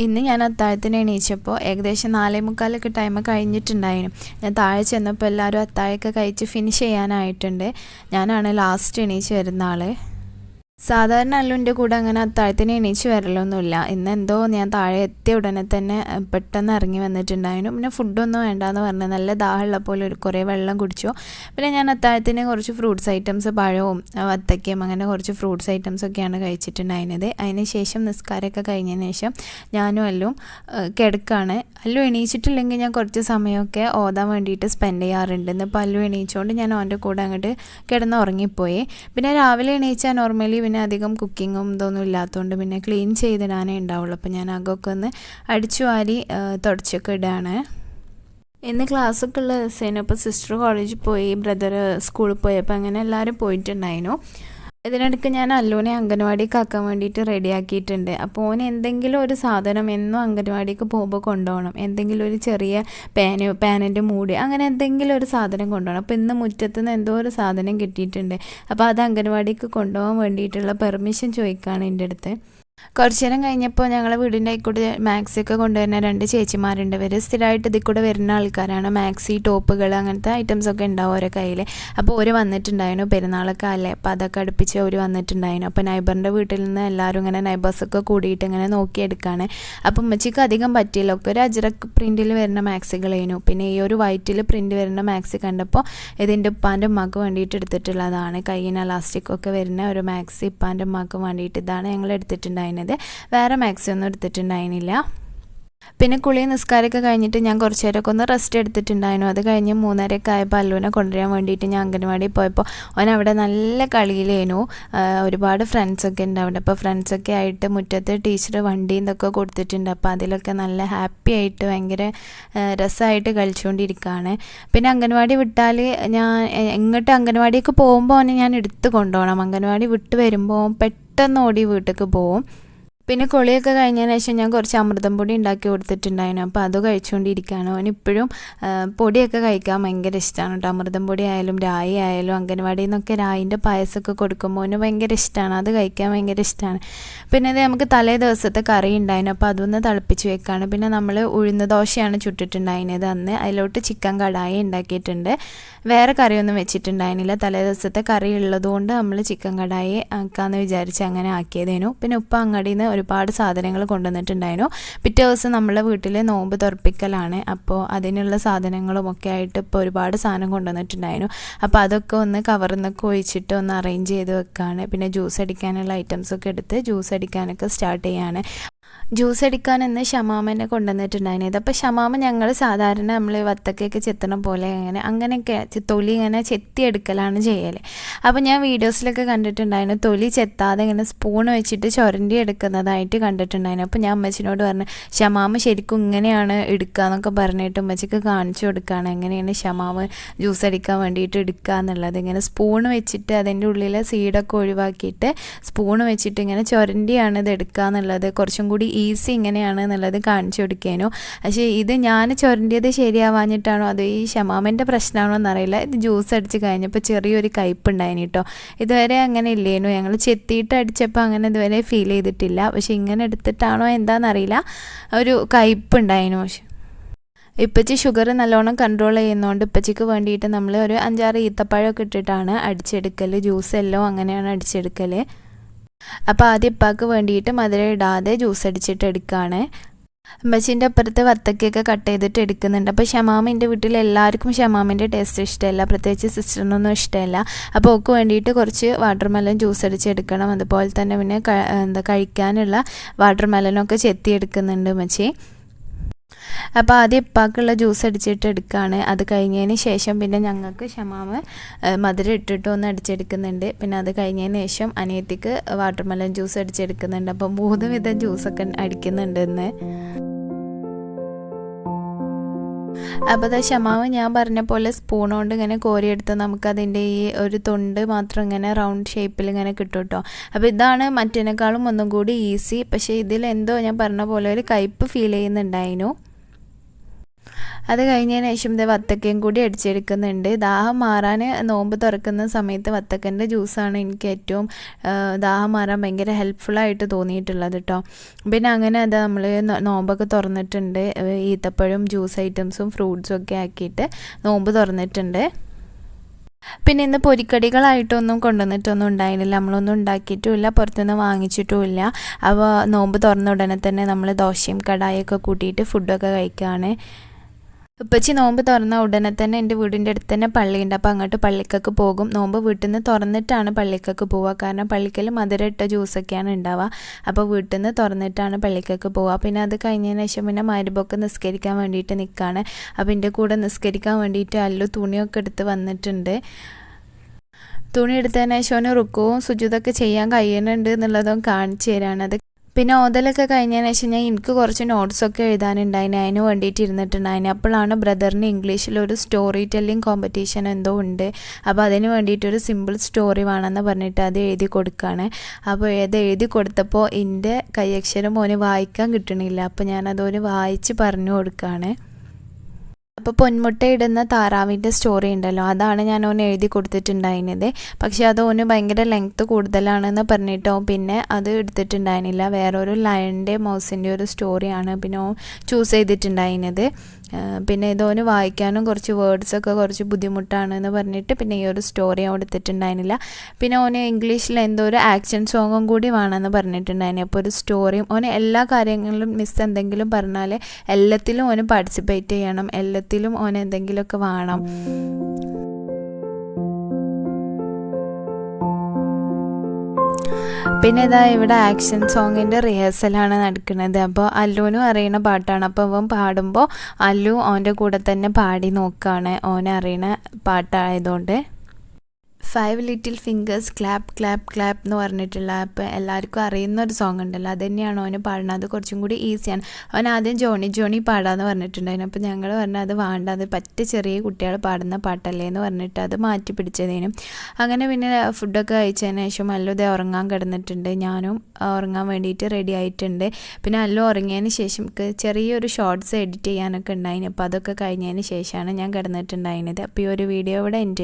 ഇന്ന് ഞാൻ അത്താഴത്തിന് എണീച്ചപ്പോൾ ഏകദേശം 4:45 ടൈം കഴിഞ്ഞിട്ടുണ്ടായിരുന്നു. ഞാൻ താഴെ ചെന്നപ്പോൾ എല്ലാവരും അത്താഴമൊക്കെ കഴിച്ച് ഫിനിഷ് ചെയ്യാനായിട്ടുണ്ട്. ഞാനാണ് ലാസ്റ്റ് എണീച്ച് വരുന്ന ആൾ. സാധാരണ അല്ലുൻ്റെ കൂടെ അങ്ങനെ അത്താഴത്തിന് എണീച്ച് വരലൊന്നുമില്ല. ഇന്നെന്തോ ഞാൻ താഴെ എത്തിയ ഉടനെ തന്നെ പെട്ടെന്ന് ഇറങ്ങി വന്നിട്ടുണ്ടായിരുന്നു. പിന്നെ ഫുഡൊന്നും വേണ്ടാന്ന് പറഞ്ഞ് നല്ല ദാഹമുള്ള പോലെ കുറേ വെള്ളം കുടിച്ചു. പിന്നെ ഞാൻ അത്താഴത്തിന് കുറച്ച് ഫ്രൂട്ട്സ് ഐറ്റംസ്, പഴവും വത്തക്കയും അങ്ങനെ കുറച്ച് ഫ്രൂട്ട്സ് ഐറ്റംസൊക്കെയാണ് കഴിച്ചിട്ടുണ്ടായിരുന്നത്. അതിന് ശേഷം നിസ്കാരമൊക്കെ കഴിഞ്ഞതിന് ശേഷം ഞാനും അല്ലും കിടക്കാണ്. അല്ലു എണീച്ചിട്ടില്ലെങ്കിൽ ഞാൻ കുറച്ച് സമയമൊക്കെ ഓതാൻ വേണ്ടിയിട്ട് സ്പെൻഡ് ചെയ്യാറുണ്ട്. ഇന്നിപ്പോൾ അല്ലു എണീച്ചുകൊണ്ട് ഞാൻ അവൻ്റെ കൂടെ അങ്ങോട്ട് കിടന്ന് ഉറങ്ങിപ്പോയി. പിന്നെ രാവിലെ എണീച്ചാൽ നോർമലി പിന്നെ അധികം കുക്കിങ്ങും ഇതൊന്നും ഇല്ലാത്തതുകൊണ്ട് പിന്നെ ക്ലീൻ ചെയ്തിടാനേ ഉണ്ടാവുള്ളൂ. അപ്പോൾ ഞാൻ അകൊക്കെ ഒന്ന് അടിച്ചു വാരി തുടച്ചൊക്കെ ഇടാണ്. ഇന്ന് ക്ലാസ്സൊക്കെ ഉള്ള ദിവസമായിരുന്നു. അപ്പോൾ സിസ്റ്റർ കോളേജിൽ പോയി, ബ്രദർ സ്കൂളിൽ പോയി. അപ്പോൾ അങ്ങനെ എല്ലാവരും പോയിട്ടുണ്ടായിരുന്നു. ഇതിനിടയ്ക്ക് ഞാൻ അല്ലുവിനെ അംഗൻവാടിക്ക് ആക്കാൻ വേണ്ടിയിട്ട് റെഡിയാക്കിയിട്ടുണ്ട്. അപ്പോൾ ഓന് എന്തെങ്കിലും ഒരു സാധനം എന്നും അംഗൻവാടിക്ക് പോകുമ്പോൾ കൊണ്ടുപോകണം. എന്തെങ്കിലും ഒരു ചെറിയ പാനിൻ്റെ മൂടി അങ്ങനെ എന്തെങ്കിലും ഒരു സാധനം കൊണ്ടുപോകണം. അപ്പോൾ ഇന്ന് മുറ്റത്ത് നിന്ന് എന്തോ ഒരു സാധനം കിട്ടിയിട്ടുണ്ട്. അപ്പോൾ അത് അംഗൻവാടിക്ക് കൊണ്ടുപോകാൻ വേണ്ടിയിട്ടുള്ള പെർമിഷൻ ചോദിക്കുകയാണ് എൻ്റെ അടുത്ത്. കുറച്ച് നേരം കഴിഞ്ഞപ്പോൾ ഞങ്ങളെ വീടിൻ്റെ ആയിക്കൂടെ മാക്സിയൊക്കെ കൊണ്ടുവരുന്ന 2 ചേച്ചിമാരുണ്ട്. ഇവർ സ്ഥിരമായിട്ട് ഇതിൽ കൂടെ വരുന്ന ആൾക്കാരാണ്. മാക്സി, ടോപ്പുകൾ അങ്ങനത്തെ ഐറ്റംസൊക്കെ ഉണ്ടാവും ഓരോ കയ്യിൽ. അപ്പോൾ അവർ വന്നിട്ടുണ്ടായിരുന്നു. പെരുന്നാളൊക്കെ അല്ലേ, അപ്പോൾ അതൊക്കെ അടുപ്പിച്ച് അവർ വന്നിട്ടുണ്ടായിരുന്നു. അപ്പോൾ നൈബറിൻ്റെ വീട്ടിൽ നിന്ന് എല്ലാവരും ഇങ്ങനെ നൈബേഴ്സൊക്കെ കൂടിയിട്ട് ഇങ്ങനെ നോക്കിയെടുക്കുകയാണ്. അപ്പം ഉമ്മച്ചിക്ക് അധികം പറ്റിയില്ല. ഒക്കെ ഒരു അജ്രക്ക് പ്രിൻറ്റിൽ വരുന്ന മാക്സികളേനു. പിന്നെ ഈ ഒരു വൈറ്റിൽ പ്രിൻറ്റ് വരുന്ന മാക്സി കണ്ടപ്പോൾ ഇതിൻ്റെ ഉപ്പാൻ്റെ ഉമ്മാക്ക് വേണ്ടിയിട്ട് എടുത്തിട്ടുള്ളതാണ്. കയ്യിന് എലാസ്റ്റിക്കൊക്കെ വരുന്ന ഒരു മാക്സി ഉപ്പാൻ്റെ ഉമ്മാക്ക് വേണ്ടിയിട്ട് ഇതാണ് ഞങ്ങൾ എടുത്തിട്ടുണ്ടായിരുന്നത്. വേറെ മാക്സി ഒന്നും എടുത്തിട്ടുണ്ടായിരുന്നില്ല. പിന്നെ കുളി നിസ്കാരമൊക്കെ കഴിഞ്ഞിട്ട് ഞാൻ കുറച്ച് നേരമൊക്കെ ഒന്ന് റെസ്റ്റ് എടുത്തിട്ടുണ്ടായിരുന്നു. അത് കഴിഞ്ഞ് 3:30 ആയപ്പോൾ അല്ലുവിനെ കൊണ്ടുവരാൻ വേണ്ടിയിട്ട് ഞാൻ അംഗൻവാടി പോയപ്പോൾ അവൻ അവിടെ നല്ല കളിയിലേനു. ഒരുപാട് ഫ്രണ്ട്സൊക്കെ ഉണ്ട് അവിടെ. അപ്പോൾ ഫ്രണ്ട്സൊക്കെ ആയിട്ട് മുറ്റത്ത് ടീച്ചർ വണ്ടിയും ഇതൊക്കെ കൊടുത്തിട്ടുണ്ട്. അപ്പോൾ അതിലൊക്കെ നല്ല ഹാപ്പി ആയിട്ട് ഭയങ്കര രസമായിട്ട് കളിച്ചുകൊണ്ടിരിക്കുകയാണ്. പിന്നെ അംഗൻവാടി വിട്ടാൽ ഞാൻ എങ്ങോട്ട് അംഗൻവാടിക്ക് പോകുമ്പോൾ അവനെ ഞാൻ എടുത്ത് കൊണ്ടുപോകണം. അംഗൻവാടി വിട്ട് വരുമ്പോൾ പെട്ടെന്ന് ഓടി വീട്ടിലേക്ക് പോകും. പിന്നെ കുളിയൊക്കെ കഴിഞ്ഞതിന് ശേഷം ഞാൻ കുറച്ച് അമൃതം പൊടി ഉണ്ടാക്കി കൊടുത്തിട്ടുണ്ടായിരുന്നു. അപ്പോൾ അത് കഴിച്ചുകൊണ്ടിരിക്കുകയാണ്. അവനിപ്പോഴും പൊടിയൊക്കെ കഴിക്കാൻ ഭയങ്കര ഇഷ്ടമാണ് കേട്ടോ. അമൃതം പൊടി ആയാലും രായി ആയാലും അംഗൻവാടിയിൽ നിന്നൊക്കെ രായിൻ്റെ പായസമൊക്കെ കൊടുക്കുമ്പോൾ അവന് ഭയങ്കര ഇഷ്ടമാണ്. അത് കഴിക്കാൻ ഭയങ്കര ഇഷ്ടമാണ്. പിന്നെ അത് നമുക്ക് തലേ ദിവസത്തെ കറി ഉണ്ടായിരുന്നു. അപ്പോൾ അതൊന്ന് തിളപ്പിച്ച് വെക്കുകയാണ്. പിന്നെ നമ്മൾ ഉഴുന്ന് ദോശയാണ് ചുട്ടിട്ടുണ്ടായിരുന്നത് അന്ന്. അതിലോട്ട് ചിക്കൻ കടായി ഉണ്ടാക്കിയിട്ടുണ്ട്. വേറെ കറിയൊന്നും വെച്ചിട്ടുണ്ടായിരുന്നില്ല. തലേ ദിവസത്തെ കറി ഉള്ളതുകൊണ്ട് നമ്മൾ ചിക്കൻ കടായി ആക്കാമെന്ന് വിചാരിച്ച് അങ്ങനെ ആക്കിയതേനു. പിന്നെ ഉപ്പ അങ്ങടിയിൽ നിന്ന് ഒരുപാട് സാധനങ്ങൾ കൊണ്ടുവന്നിട്ടുണ്ടായിരുന്നു. പിറ്റേ ദിവസം നമ്മളെ വീട്ടിൽ നോമ്പ് തുറപ്പിക്കലാണ്. അപ്പോൾ അതിനുള്ള സാധനങ്ങളും ഒക്കെ ആയിട്ട് ഇപ്പോൾ ഒരുപാട് സാധനം കൊണ്ടുവന്നിട്ടുണ്ടായിരുന്നു. അപ്പോൾ അതൊക്കെ ഒന്ന് കവറിൽ നിന്നൊക്കെ ഒഴിച്ചിട്ട് ഒന്ന് അറേഞ്ച് ചെയ്ത് വെക്കുകയാണ്. പിന്നെ ജ്യൂസ് അടിക്കാനുള്ള ഐറ്റംസൊക്കെ എടുത്ത് ജ്യൂസ് അടിക്കാനൊക്കെ സ്റ്റാർട്ട് ചെയ്യാണ്. ജ്യൂസ് അടിക്കാൻ ഇന്ന് ഷമാമനെ കൊണ്ടുവന്നിട്ടുണ്ടായിരുന്നു. അപ്പോൾ ഷമാമ ഞങ്ങൾ സാധാരണ നമ്മൾ വത്തക്കയൊക്കെ ചെത്തണം പോലെ അങ്ങനെയൊക്കെ തൊലി ഇങ്ങനെ ചെത്തിയെടുക്കലാണ് ചെയ്യൽ. അപ്പോൾ ഞാൻ വീഡിയോസിലൊക്കെ കണ്ടിട്ടുണ്ടായിരുന്നു തൊലി ചെത്താതെ ഇങ്ങനെ സ്പൂൺ വെച്ചിട്ട് ചുരണ്ടി എടുക്കുന്നതായിട്ട് കണ്ടിട്ടുണ്ടായിരുന്നു. അപ്പോൾ ഞാൻ അമ്മച്ചിനോട് പറഞ്ഞു ഷമാമ ശരിക്കും ഇങ്ങനെയാണ് എടുക്കുക എന്നൊക്കെ പറഞ്ഞിട്ട് അമ്മച്ചിക്ക് കാണിച്ചു കൊടുക്കുകയാണ് എങ്ങനെയാണ് ഷമാമ ജ്യൂസ് അടിക്കാൻ വേണ്ടിയിട്ട് എടുക്കുക എന്നുള്ളത്. ഇങ്ങനെ സ്പൂൺ വെച്ചിട്ട് അതിൻ്റെ ഉള്ളിലെ സീഡൊക്കെ ഒഴിവാക്കിയിട്ട് സ്പൂൺ വെച്ചിട്ട് ഇങ്ങനെ ചുരണ്ടിയാണ് ഇത് എടുക്കുക എന്നുള്ളത്. കുറച്ചും കൂടി ഈസി ഇങ്ങനെയാണ് എന്നുള്ളത് കാണിച്ചു കൊടുക്കാനോ. പക്ഷേ ഇത് ഞാൻ ചുരണ്ടിയത് ശരിയാവാഞ്ഞിട്ടാണോ അതോ ഈ ഷമാമൻ്റെ പ്രശ്നമാണോ എന്നറിയില്ല. ഇത് ജ്യൂസ് അടിച്ച് കഴിഞ്ഞപ്പോൾ ചെറിയൊരു കയ്പ്പുണ്ടായിന് കേട്ടോ. ഇതുവരെ അങ്ങനെ ഇല്ലേനു. ഞങ്ങൾ ചെത്തിയിട്ട് അടിച്ചപ്പോൾ അങ്ങനെ ഇതുവരെ ഫീൽ ചെയ്തിട്ടില്ല. പക്ഷെ ഇങ്ങനെ എടുത്തിട്ടാണോ എന്താണെന്നറിയില്ല, ഒരു കയ്പ്പുണ്ടായിനു. പക്ഷെ ഇപ്പച്ചി ഷുഗർ നല്ലോണം കൺട്രോൾ ചെയ്യുന്നതുകൊണ്ട് ഇപ്പച്ചിക്ക് വേണ്ടിയിട്ട് നമ്മൾ ഒരു 5-6 ഈത്തപ്പഴമൊക്കെ ഇട്ടിട്ടാണ് അടിച്ചെടുക്കൽ. ജ്യൂസ് എല്ലാം അങ്ങനെയാണ് അടിച്ചെടുക്കൽ. അപ്പോൾ ആദ്യം ഇപ്പാക്ക് വേണ്ടിയിട്ട് മധുരം ഇടാതെ ജ്യൂസ് അടിച്ചിട്ട് എടുക്കുകയാണ്. അമ്മച്ചീൻ്റെ അപ്പുറത്ത് വത്തക്കയൊക്കെ കട്ട് ചെയ്തിട്ട് എടുക്കുന്നുണ്ട്. അപ്പോൾ ഷമാമിൻ്റെ വീട്ടിൽ എല്ലാവർക്കും ഷമാമിൻ്റെ ടേസ്റ്റ് ഇഷ്ടമല്ല, പ്രത്യേകിച്ച് സിസ്റ്ററിനൊന്നും ഇഷ്ടമല്ല. അപ്പോൾ ഓക്ക് വേണ്ടിയിട്ട് കുറച്ച് വാട്ടർ മെലൺ ജ്യൂസ് അടിച്ചെടുക്കണം. അതുപോലെ തന്നെ പിന്നെ കഴിക്കാനുള്ള വാട്ടർ മെലനൊക്കെ ചെത്തിയെടുക്കുന്നുണ്ട് അമ്മച്ചി. അപ്പോൾ ആദ്യം ഇപ്പാക്കുള്ള ജ്യൂസ് അടിച്ചിട്ട് എടുക്കുകയാണ്. അത് കഴിഞ്ഞതിന് ശേഷം പിന്നെ ഞങ്ങൾക്ക് ഷമാമ് മധുരം ഇട്ടിട്ട് ഒന്ന് അടിച്ചെടുക്കുന്നുണ്ട്. പിന്നെ അത് കഴിഞ്ഞതിന് ശേഷം അനിയത്തിക്ക് വാട്ടർ മെലൺ ജ്യൂസ് അടിച്ചെടുക്കുന്നുണ്ട്. അപ്പം 3 വിധം ജ്യൂസൊക്കെ അടിക്കുന്നുണ്ട് ഇന്ന്. അപ്പോൾ അത് ഷമാവ് ഞാൻ പറഞ്ഞ പോലെ സ്പൂൺ കൊണ്ട് ഇങ്ങനെ കോരിയെടുത്ത് നമുക്കതിൻ്റെ ഈ ഒരു തൊണ്ട് മാത്രം ഇങ്ങനെ റൗണ്ട് ഷേപ്പിൽ ഇങ്ങനെ കിട്ടും കേട്ടോ. അപ്പോൾ ഇതാണ് മറ്റേനേക്കാളും ഒന്നും കൂടി ഈസി. പക്ഷേ ഇതിലെന്തോ ഞാൻ പറഞ്ഞ പോലെ ഒരു കയ്പ്പ് ഫീൽ ചെയ്യുന്നുണ്ടായിരുന്നു. അത് കഴിഞ്ഞതിന് ശേഷം ഇത് വത്തക്കയും കൂടി അടിച്ചെടുക്കുന്നുണ്ട്. ദാഹം മാറാൻ നോമ്പ് തുറക്കുന്ന സമയത്ത് വത്തക്കൻ്റെ ജ്യൂസാണ് എനിക്ക് ഏറ്റവും ദാഹം മാറാൻ ഭയങ്കര ഹെൽപ്ഫുള്ളായിട്ട് തോന്നിയിട്ടുള്ളത് കേട്ടോ. പിന്നെ അങ്ങനെ അത് നമ്മൾ നോമ്പൊക്കെ തുറന്നിട്ടുണ്ട്. ഈത്തപ്പഴം ജ്യൂസ് ഐറ്റംസും ഫ്രൂട്ട്സും ഒക്കെ ആക്കിയിട്ട് നോമ്പ് തുറന്നിട്ടുണ്ട്. പിന്നെ ഇന്ന് പൊരിക്കടികളായിട്ടൊന്നും കൊണ്ടുവന്നിട്ടൊന്നും ഉണ്ടായിരുന്നില്ല. നമ്മളൊന്നും ഉണ്ടാക്കിയിട്ടുമില്ല, പുറത്തുനിന്ന് വാങ്ങിച്ചിട്ടുമില്ല. അപ്പോൾ നോമ്പ് തുറന്ന ഉടനെ തന്നെ നമ്മൾ ദോശയും കടായൊക്കെ കൂട്ടിയിട്ട് ഫുഡൊക്കെ കഴിക്കുകയാണ്. ഉപ്പച്ചി നോമ്പ് തുറന്ന ഉടനെ തന്നെ എൻ്റെ വീടിൻ്റെ അടുത്ത് തന്നെ പള്ളിയുണ്ട്. അപ്പോൾ അങ്ങോട്ട് പള്ളിക്കൊക്കെ പോകും. നോമ്പ് വീട്ടിൽ നിന്ന് തുറന്നിട്ടാണ് പള്ളിക്കൊക്കെ പോവുക. കാരണം പള്ളിക്കൽ മധുരയിട്ട ജ്യൂസൊക്കെയാണ് ഉണ്ടാവുക. അപ്പോൾ വീട്ടിൽ നിന്ന് തുറന്നിട്ടാണ് പള്ളിക്കൊക്കെ പോവുക. പിന്നെ അത് കഴിഞ്ഞതിന് ശേഷം പിന്നെ മഗ്‌രിബൊക്കെ നിസ്കരിക്കാൻ വേണ്ടിയിട്ട് നിൽക്കുകയാണ്. അപ്പോൾ എൻ്റെ കൂടെ നിസ്കരിക്കാൻ വേണ്ടിയിട്ട് അല്ലു തുണിയൊക്കെ എടുത്ത് വന്നിട്ടുണ്ട്. തുണി എടുത്തതിന് ശേഷം റുക്കുവും സുജൂദൊക്കെ ചെയ്യാൻ കഴിയുന്നുണ്ട് എന്നുള്ളതും കാണിച്ചു തരാണ്. അത് പിന്നെ ഓതലൊക്കെ കഴിഞ്ഞതിന് ശേഷം എനിക്ക് കുറച്ച് നോട്ട്സൊക്കെ എഴുതാനുണ്ടായിന്, അതിന് വേണ്ടിയിട്ട് ഇരുന്നിട്ടുണ്ടായിന്. അപ്പോഴാണ് ബ്രദറിന് ഇംഗ്ലീഷിലൊരു സ്റ്റോറി ടെല്ലിങ് കോമ്പറ്റീഷൻ എന്തോ ഉണ്ട്. അപ്പോൾ അതിന് വേണ്ടിയിട്ടൊരു സിമ്പിൾ സ്റ്റോറി വേണമെന്ന് പറഞ്ഞിട്ട് അത് എഴുതി കൊടുക്കുകയാണ്. അപ്പോൾ അത് എഴുതി കൊടുത്തപ്പോൾ എൻ്റെ കൈയക്ഷരം ഓന് വായിക്കാൻ കിട്ടണില്ല. അപ്പോൾ ഞാനതൊന്ന് വായിച്ച് പറഞ്ഞു കൊടുക്കുകയാണ്. അപ്പോൾ പൊന്മുട്ടയിടുന്ന താറാവിൻ്റെ സ്റ്റോറി ഉണ്ടല്ലോ, അതാണ് ഞാൻ ഓന് എഴുതി കൊടുത്തിട്ടുണ്ടായിരുന്നത്. പക്ഷേ അത് ഓന് ഭയങ്കര ലെങ്ത്ത് കൂടുതലാണെന്ന് പറഞ്ഞിട്ടോ പിന്നെ അത് എടുത്തിട്ടുണ്ടായിരുന്നില്ല. വേറൊരു ലയണിൻ്റെ മൗസിൻ്റെ ഒരു സ്റ്റോറിയാണ് പിന്നെ ഓൻ ചൂസ് ചെയ്തിട്ടുണ്ടായിരുന്നത്. പിന്നെ ഇതോന് വായിക്കാനും കുറച്ച് വേർഡ്സൊക്കെ കുറച്ച് ബുദ്ധിമുട്ടാണെന്ന് പറഞ്ഞിട്ട് പിന്നെ ഈ ഒരു സ്റ്റോറി കൊടുത്തിട്ടുണ്ടായിരുന്നില്ല. പിന്നെ ഓന് ഇംഗ്ലീഷിൽ എന്തോ ഒരു ആക്ഷൻ സോങ്ങും കൂടി വേണമെന്ന് പറഞ്ഞിട്ടുണ്ടായിരുന്നു. അപ്പോൾ ഒരു സ്റ്റോറിയും ഓന് എല്ലാ കാര്യങ്ങളിലും മിസ് എന്തെങ്കിലും പറഞ്ഞാൽ എല്ലാത്തിലും ഓന് പാർട്ടിസിപ്പേറ്റ് ചെയ്യണം, എല്ലാത്തിലും ഓന് എന്തെങ്കിലുമൊക്കെ വേണം. പിന്നെ ഇതാ ഇവിടെ ആക്ഷൻ സോങ്ങിൻ്റെ റിഹേഴ്സലാണ് നടക്കുന്നത്. അപ്പോൾ അല്ലുവിനും അറിയണ പാട്ടാണ്. അപ്പോൾ അവൻ പാടുമ്പോൾ അല്ലു അവൻ്റെ കൂടെ തന്നെ പാടി നോക്കുകയാണ്, ഓനെ അറിയണ പാട്ടായതുകൊണ്ട്. 5 little fingers clap clap clap എന്ന് പറഞ്ഞിട്ടുള്ള അപ്പോൾ എല്ലാവർക്കും അറിയുന്ന ഒരു സോങ് ഉണ്ടല്ലോ, അത് തന്നെയാണ് അവന് പാടുന്നത്. അത് കുറച്ചും കൂടി ഈസിയാണ്. അവൻ ആദ്യം ജോണി ജോണി പാടാമെന്ന് പറഞ്ഞിട്ടുണ്ടായിരുന്നു. അപ്പോൾ ഞങ്ങൾ പറഞ്ഞാൽ അത് വേണ്ട, അത് പറ്റ ചെറിയ കുട്ടികൾ പാടുന്ന പാട്ടല്ലേ എന്ന് പറഞ്ഞിട്ട് അത് മാറ്റി പിടിച്ചതിനും. അങ്ങനെ പിന്നെ ഫുഡൊക്കെ കഴിച്ചതിന് ശേഷം അല്ലു ഇതേ ഉറങ്ങാൻ കിടന്നിട്ടുണ്ട്. ഞാനും ഉറങ്ങാൻ വേണ്ടിയിട്ട് റെഡി ആയിട്ടുണ്ട്. പിന്നെ അല്ലു ഉറങ്ങിയതിന് ശേഷം ചെറിയൊരു ഷോർട്സ് എഡിറ്റ് ചെയ്യാനൊക്കെ ഉണ്ടായിന്. അപ്പോൾ അതൊക്കെ കഴിഞ്ഞതിന് ശേഷമാണ് ഞാൻ കിടന്നിട്ടുണ്ടായിരുന്നത്. അപ്പോൾ ഈ ഒരു വീഡിയോ ഇവിടെ എൻജോയ്